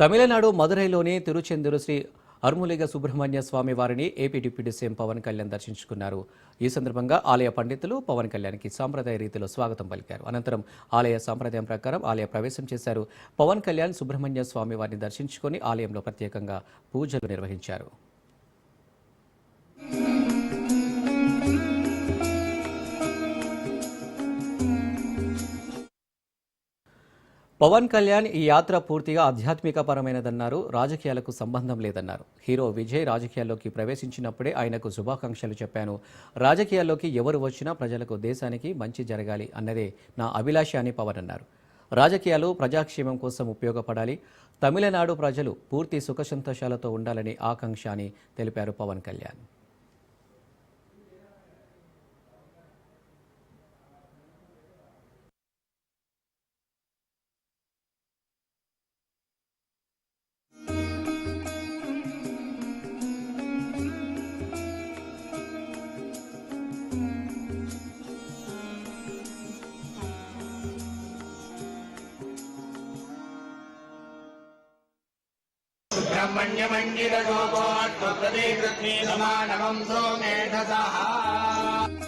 తమిళనాడు మదురైలోని తిరుచెందూరు శ్రీ అరుములిగ సుబ్రహ్మణ్య స్వామి వారిని AP deputy CM Pawan Kalyan దర్శించుకున్నారు. ఈ సందర్భంగా ఆలయ పండితులు పవన్ కళ్యాణ్కి సాంప్రదాయ రీతిలో స్వాగతం పలికారు. అనంతరం ఆలయ సాంప్రదాయం ప్రకారం ఆలయ ప్రవేశం చేశారు. పవన్ కళ్యాణ్ సుబ్రహ్మణ్య స్వామి వారిని దర్శించుకుని ఆలయంలో ప్రత్యేకంగా పూజలు నిర్వహించారు. పవన్ కళ్యాణ్ ఈ యాత్ర పూర్తిగా ఆధ్యాత్మికపరమైనదన్నారు. రాజకీయాలకు సంబంధం లేదన్నారు. హీరో విజయ్ రాజకీయాల్లోకి ప్రవేశించినప్పుడే ఆయనకు శుభాకాంక్షలు చెప్పాను. రాజకీయాల్లోకి ఎవరు వచ్చినా ప్రజలకు, దేశానికి మంచి జరగాలి అన్నదే నా అభిలాష అని పవన్ అన్నారు. రాజకీయాలు ప్రజాక్షేమం కోసం ఉపయోగపడాలి. తమిళనాడు ప్రజలు పూర్తి సుఖసంతోషాలతో ఉండాలని ఆకాంక్ష అని తెలిపారు పవన్ కళ్యాణ్. सुब्रह्मण्यमण्डितशोभोत्तप्रतिकृत्नी समानवं सोमेधसः